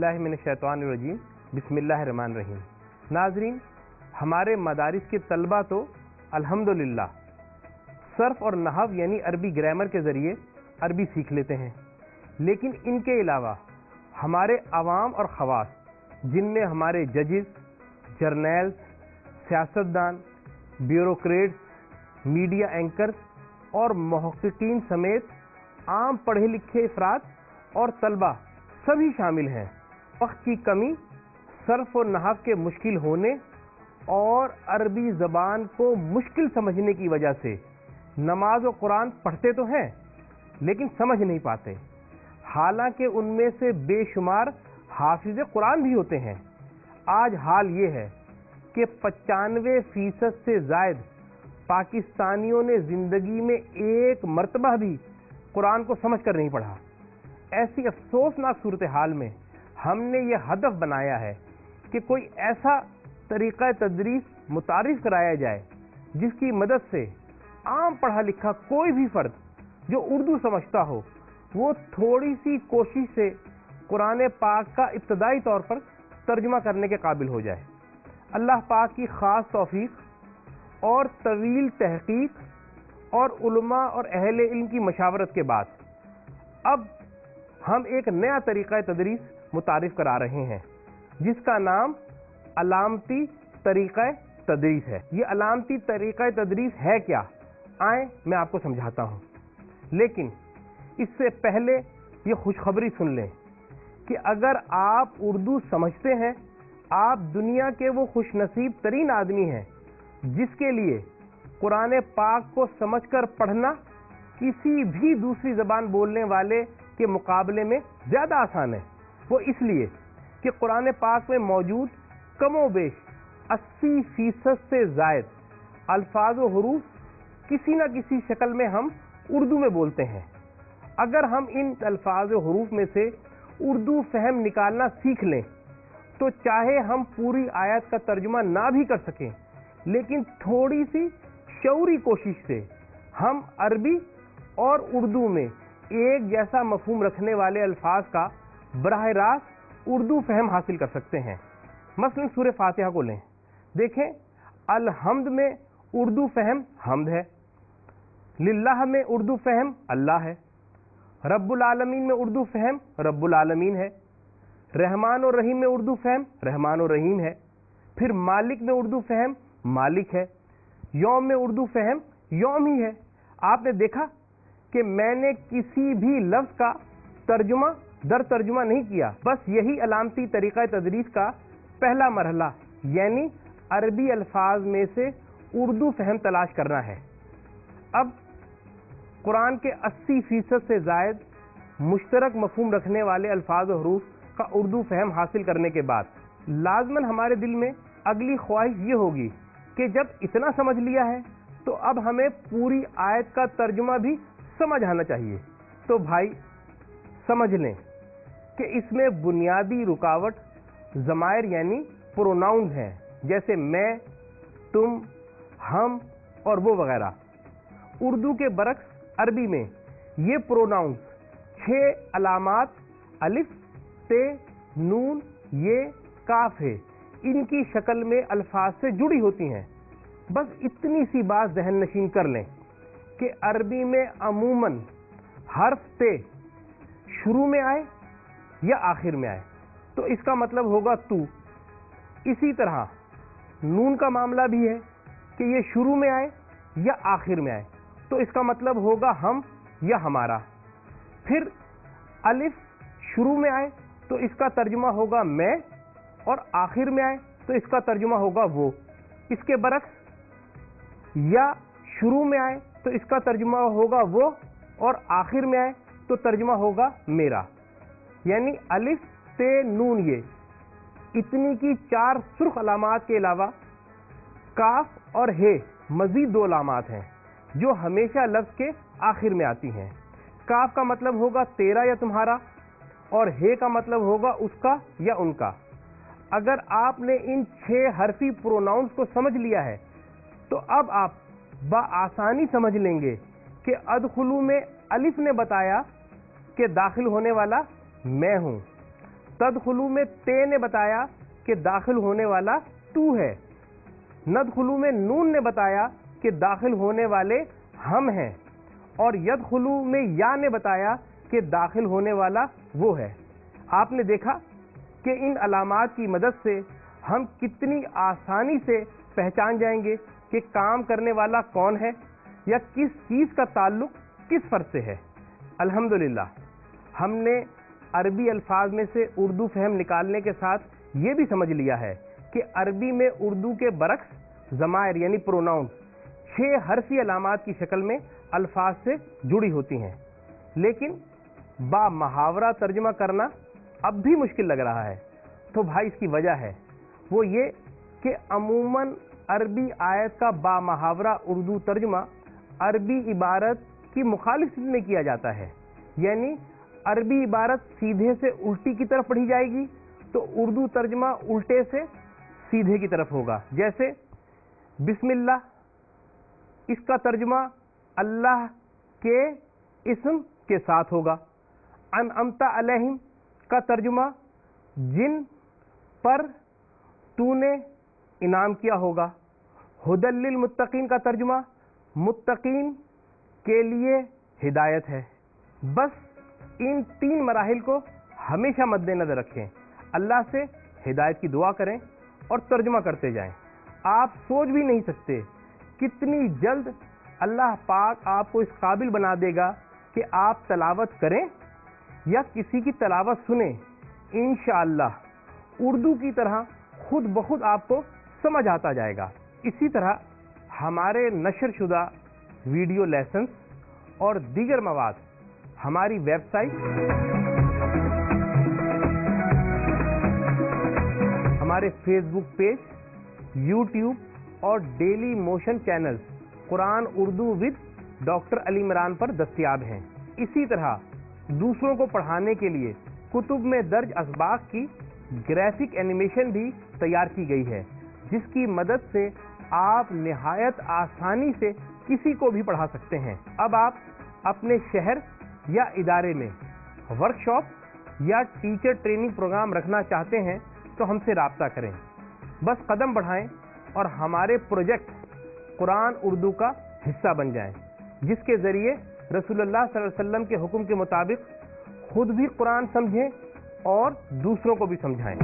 बिल्लाहि मिनश शैतानिर रजीम बिस्मिल्लाहिर रहमानिर रहीम। नाज़रीन, हमारे मदारिस के तलबा तो अल्हम्दुलिल्लाह सर्फ और नहव यानी अरबी ग्रामर के ज़रिए अरबी सीख लेते हैं, लेकिन इनके अलावा हमारे अवाम और ख़वास जिनमें हमारे जजेस, जर्नल्स, सियासतदान, ब्यूरोक्रेट्स, मीडिया एंकर्स और मुहक्किकीन समेत आम पढ़े लिखे अफराद और तलबा सभी शामिल हैं। वक्त की कमी, सर्फ और नहव के मुश्किल होने और अरबी ज़बान को मुश्किल समझने की वजह से नमाज और कुरान पढ़ते तो हैं लेकिन समझ नहीं पाते, हालांकि उनमें से बेशुमार हाफिज़ कुरान भी होते हैं। आज हाल ये है कि 95% से ज़ायद पाकिस्तानियों ने ज़िंदगी में एक मरतबा भी कुरान को समझ कर नहीं पढ़ा। ऐसी अफसोसनाक सूरत हाल में हमने ये हदफ बनाया है कि कोई ऐसा तरीक़ा तदरीस मुतारिफ़ कराया जाए जिसकी मदद से आम पढ़ा लिखा कोई भी फ़र्द जो उर्दू समझता हो वो थोड़ी सी कोशिश से कुरान पाक का इब्तदाई तौर पर तर्जुमा करने के काबिल हो जाए। अल्लाह पाक की ख़ास तौफ़ीक़ और तवील तहक़ीक़ और उलमा और अहले इल्म की मशावरत के बाद अब हम एक नया तरीक़ा तदरीस मुतारिफ़ करा रहे हैं जिसका नाम अलामती तरीक़ा तदरीस है। ये अलामती तरीक़ा तदरीस है क्या, आए मैं आपको समझाता हूँ। लेकिन इससे पहले ये खुशखबरी सुन लें कि अगर आप उर्दू समझते हैं, आप दुनिया के वो खुशनसीब तरीन आदमी हैं जिसके लिए कुरान पाक को समझकर पढ़ना किसी भी दूसरी ज़बान बोलने वाले के मुकाबले में ज़्यादा आसान है। वो इसलिए कि कुरान पाक में मौजूद कमोबेश 80% से ज़ायद अल्फाज व हुरूफ किसी न किसी शक्ल में हम उर्दू में बोलते हैं। अगर हम इन अल्फाज व हुरूफ में से उर्दू फहम निकालना सीख लें तो चाहे हम पूरी आयत का तर्जुमा ना भी कर सकें, लेकिन थोड़ी सी शऊरी कोशिश से हम अरबी और उर्दू में एक जैसा मफहूम रखने वाले अल्फाज का बराह रास्त उर्दू फहम हासिल कर सकते हैं। मसलन सूरह फातिहा को लें, देखें अलहम्द में उर्दू फहम हम्द है, लिल्लाह में उर्दू फहम अल्लाह है, रब्बुल आलमीन में उर्दू फहम रब्बुल आलमीन है, रहमान और रहीम में उर्दू फहम रहमान और रहीम है, फिर मालिक में उर्दू फहम मालिक है, यौम में उर्दू फहम यौम ही है। आपने देखा कि मैंने किसी भी लफ्ज़ का तर्जुमा दर तर्जुमा नहीं किया, बस यही अलामती तरीक़ा तदरीस का पहला मरहला यानी अरबी अल्फाज में से उर्दू फहम तलाश करना है। अब कुरान के 80% से ज़ायद मुश्तरक मफहूम रखने वाले अल्फाज और हरूफ का उर्दू फहम हासिल करने के बाद लाज़मन हमारे दिल में अगली ख्वाहिश ये होगी कि जब इतना समझ लिया है तो अब हमें पूरी आयत का तर्जुमा भी समझ आना चाहिए। तो भाई समझ लें कि इसमें बुनियादी रुकावट ज़मायर यानी प्रोनाउंस हैं, जैसे मैं, तुम, हम और वो वगैरह। उर्दू के बरक्स अरबी में ये प्रोनाउंस 6 अलामात अलिफ, ते, नून, ये, काफ है, इनकी शक्ल में अल्फाज से जुड़ी होती हैं। बस इतनी सी बात ज़हन नशीन कर लें कि अरबी में अमूमन हर्फ ते शुरू में आए या आखिर में आए तो इसका मतलब होगा तू। इसी तरह नून का मामला भी है कि ये शुरू में आए या आखिर में आए तो इसका मतलब होगा हम या हमारा। फिर अलिफ शुरू में आए तो इसका तर्जुमा होगा मैं, और आखिर में आए तो इसका तर्जुमा होगा वो। इसके बरक्स या शुरू में आए तो इसका तर्जुमा होगा वो, और आखिर में आए तो तर्जुमा होगा मेरा। यानी अलिफ, ते, नून, ये इतनी की 4 सुर्ख अलामात के अलावा काफ और हे मजीद 2 अलामात हैं जो हमेशा लफ्ज़ के आखिर में आती हैं। काफ का मतलब होगा तेरा या तुम्हारा, और हे का मतलब होगा उसका या उनका। अगर आपने इन 6 हरफी प्रोनाउंस को समझ लिया है तो अब आप बआसानी समझ लेंगे कि अदखुलू में अलिफ ने बताया कि दाखिल होने वाला मैं हूँ, तदखुलू में ते ने बताया कि दाखिल होने वाला तू है, नदखुलू में नून ने बताया कि दाखिल होने वाले हम हैं, और यदखुलू में या ने बताया कि दाखिल होने वाला वो है। आपने देखा कि इन अलामात की मदद से हम कितनी आसानी से पहचान जाएंगे कि काम करने वाला कौन है या किस चीज़ का ताल्लुक किस फर्द से है। अल्हम्दुलिल्लाह हमने अरबी अल्फाज में से उर्दू फहम निकालने के साथ ये भी समझ लिया है कि अरबी में उर्दू के बरक्स ज़मायर यानी प्रोनाउन 6 हरफी अलामात की शक्ल में अल्फाज से जुड़ी होती हैं, लेकिन बा मुहावरा तर्जमा करना अब भी मुश्किल लग रहा है। तो भाई इसकी वजह है वो ये कि अमूमन अरबी आयत का बा मुहावरा उर्दू तर्जमा अरबी इबारत की मुखालिफ में किया जाता है, यानी अरबी इबारत सीधे से उल्टी की तरफ पढ़ी जाएगी तो उर्दू तर्जमा उल्टे से सीधे की तरफ होगा। जैसे बिस्मिल्लाह, इसका तर्जमा अल्लाह के इस्म के साथ होगा। अनअमता अलैहिम का तर्जुमा जिन पर तूने इनाम किया होगा। हुदल लिल मुत्तकीन का तर्जुमा मुत्तकीन के लिए हिदायत है। बस इन 3 मराहिल को हमेशा मद्देनजर रखें, अल्लाह से हिदायत की दुआ करें और तर्जुमा करते जाएं। आप सोच भी नहीं सकते कितनी जल्द अल्लाह पाक आपको इस काबिल बना देगा कि आप तलावत करें या किसी की तलावत सुने। इंशाअल्लाह उर्दू की तरह खुद ब खुद आपको समझ आता जाएगा। इसी तरह हमारे नशर शुदा वीडियो लेसन्स और दीगर मवाद हमारी वेबसाइट, हमारे फेसबुक पेज, यूट्यूब और daily motion channels Quran Urdu with doctor Ali Imran पर दस्तयाब हैं। इसी तरह दूसरों को पढ़ाने के लिए कुतुब में दर्ज असबाक की ग्राफिक एनिमेशन भी तैयार की गई है, जिसकी मदद से आप निहायत आसानी से किसी को भी पढ़ा सकते हैं। अब आप अपने शहर या इदारे में वर्कशॉप या टीचर ट्रेनिंग प्रोग्राम रखना चाहते हैं तो हमसे राब्ता करें। बस कदम बढ़ाएं और हमारे प्रोजेक्ट कुरान उर्दू का हिस्सा बन जाएं, जिसके ज़रिए रसूलुल्लाह सल्लल्लाहु अलैहि वसल्लम के हुक्म के मुताबिक खुद भी कुरान समझें और दूसरों को भी समझाएं।